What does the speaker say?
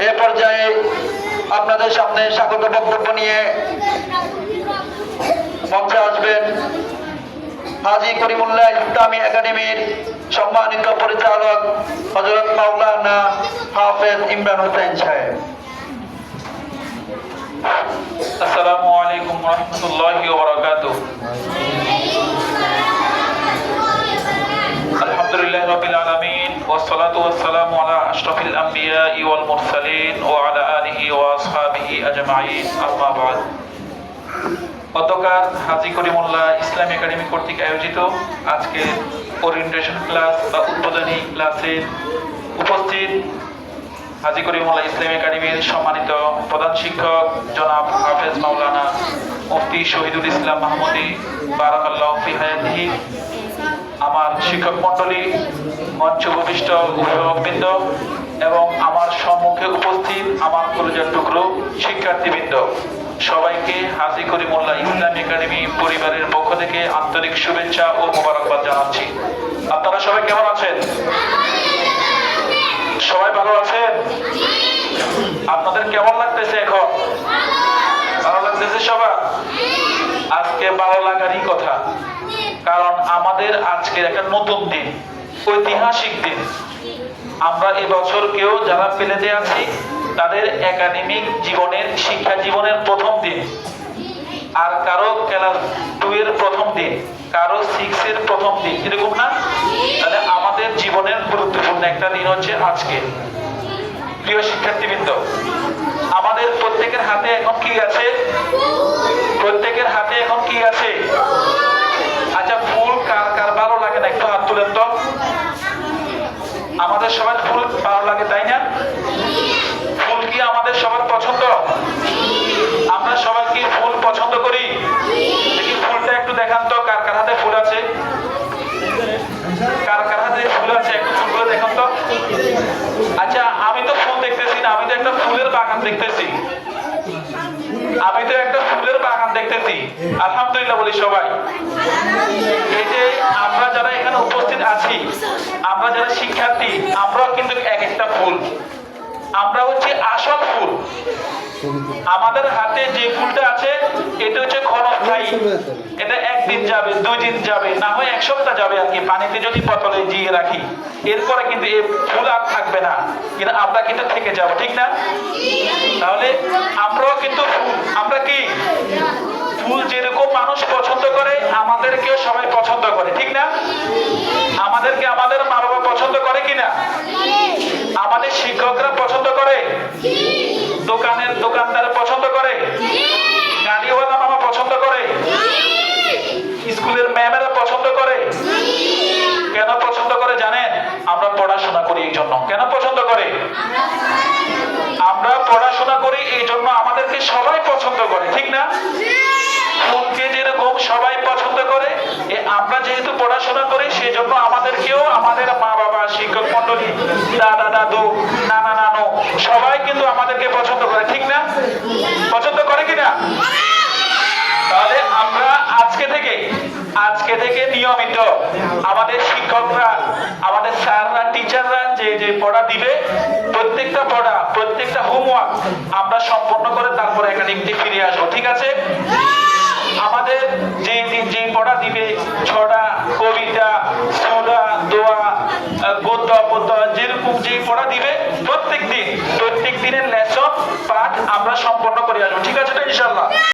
এ পর্যায়ে আপনাদের সামনে স্বাগত বক্তব্য নিয়ে মঞ্চে আসবেন হাজী করিমুল্লাহ ইসলামী একাডেমির সম্মানিত পরিচালক হযরত মাওলানা হাফেজ ইমরান হোসেন সাহেব। আসসালামু আলাইকুম ওয়া রাহমাতুল্লাহি ওয়া বারাকাতুহু। আলহামদুলিল্লাহি রাব্বিল আলামিন ওয়াস সালাতু ওয়াস সালামু আলা আশরাফিল আমবিয়াই ওয়াল মুরসালিন ওয়া আলা আলিহি ওয়া আসহাবিহি আজমাইন, আম্মা বা'দ। গতকাল হাজী করিমুল্লাহ ইসলামী একাডেমি কর্তৃক আয়োজিত আজকে ওরিয়েন্টেশন ক্লাস বা উদ্বোধনী ক্লাসে উপস্থিত হাজী করিমুল্লাহ ইসলামী একাডেমির সম্মানিত প্রধান শিক্ষক জনাব হাফেজ মাওলানা মুফতি শহীদুল ইসলাম মাহমুদি বারাকাল্লাহু ফি হায়াতিহি, আমার শিক্ষক মণ্ডলী, মঞ্চ উপবিষ্ট অভিভাবকবৃন্দ এবং আমার সম্মুখে উপস্থিত আমার কলেজের টুকরো শিক্ষার্থীবৃন্দ, সবাইকে হাজী করিমুল্লাহ ইসলামী একাডেমি পরিবারের পক্ষ থেকে আন্তরিক শুভেচ্ছা ও মোবারকবাদ জানাচ্ছি। আপনারা সবাই কেমন আছেন? সবাই ভালো আছেন? আপনাদের কেমন লাগতেছে? এখন ভালো লাগতেছে সবার? আজকে ভালো লাগারই কথা, কারণ আমাদের আজকের একটা নতুন দিন, ঐতিহাসিক দিন। আমরা এবছর কেউ যারা প্লেতে আছি তাদের একাডেমিক জীবনের, শিক্ষা জীবনের প্রথম দিন, আর কারো ক্লাস 2 এর প্রথম দিন, কারো 6 এর প্রথম দিন, এরকম না? তাহলে আমাদের জীবনের গুরুত্বপূর্ণ একটা দিন হচ্ছে আজকে। প্রিয় শিক্ষার্থীবৃন্দ, আমাদের প্রত্যেকের হাতে এখন কি আছে? প্রত্যেকের হাতে এখন কি আছে? আচ্ছা, ফুল কার কার ভালো লাগে না একটু হাত তুলেন তো। আমাদের সবার ফুল ভালো লাগে, তাই না? ফুল কি আমাদের সবার পছন্দ? আমরা সবাই কি ফুল পছন্দ করি? দেখি ফুলটা একটু দেখান তো, কার কার হাতে ফুল আছে? কার কার হাতে ফুল আছে একটু ফুলগুলো দেখান তো। আচ্ছা, আমি তো ফুল দেখতেছি না, আমি তো একটা ফুলের বাগান দেখতেছি। আমি তো একটা ফুলের বাগান দেখতেছি। আলহামদুলিল্লাহ বলি সবাই। এই যে আমরা যারা এখানে উপস্থিত আছি, আমরা যারা শিক্ষার্থী, আমরাও কিন্তু এক একটা ফুল। আমরা হচ্ছে আসল ফুল। আমাদের হাতে যে ফুলটা আছে এটা হচ্ছে ক্ষণস্থায়ী। এটা একদিন যাবে, 2 দিন যাবে, না হয় 1 সপ্তাহ যাবে আর কি, পানিতে যদি বোতলে জিয়ে রাখি। এরপরে কিন্তু এই ফুল আর থাকবে না, কিন্তু আমরা কিন্তু থেকে যাব, ঠিক না? তাহলে আমরাও কিন্তু ফুল। আমরা কি ফুল? যেরকম মানুষ পছন্দ করে আমাদেরকেও সবাই পছন্দ করে, ঠিক না? আমাদেরকে আমাদের মা বাবা পছন্দ করে কিনা? আমাদের শিক্ষকরা পছন্দ করে, দোকানের দোকানদার পছন্দ করে, গাড়িওয়ালা মামা পছন্দ করে, স্কুলের ম্যামেরা পছন্দ করে। কেন পছন্দ করে জানেন? আমরা পড়াশোনা করি এই জন্য। কেন পছন্দ করে? আমরা পড়াশোনা করি এই জন্য আমাদেরকে সবাই পছন্দ করে, ঠিক না? ফুলকে যেরকম সবাই পছন্দ করে, আমরা যেহেতু পড়াশোনা করি সেই জন্য আমাদেরকেও আমাদের মা বাবা, শিক্ষক মন্ডলী, দাদা দাদু, নানা নানু সবাই কিন্তু আমাদেরকে পছন্দ করে, ঠিক না? পছন্দ করে কিনা? তাহলে আমরা আজকে থেকে নিয়মিত আমাদের শিক্ষকরা, আমাদের স্যাররা, টিচাররা যে পড়া দিবে, প্রত্যেকটা পড়া, প্রত্যেকটা হোমওয়ার্ক আমরা সম্পন্ন করে তারপর একাডেমিতে ফিরে আসবো, ঠিক আছে? আমাদের যে পড়া দিবে, ছড়া, কবিতা, সুরা, দোয়া, গদ্য, পদ্য, যেরকম যে পড়া দিবে প্রত্যেক দিনের লেসন পাঠ আমরা সম্পন্ন করে আসবো, ঠিক আছে তো ইনশাআল্লাহ?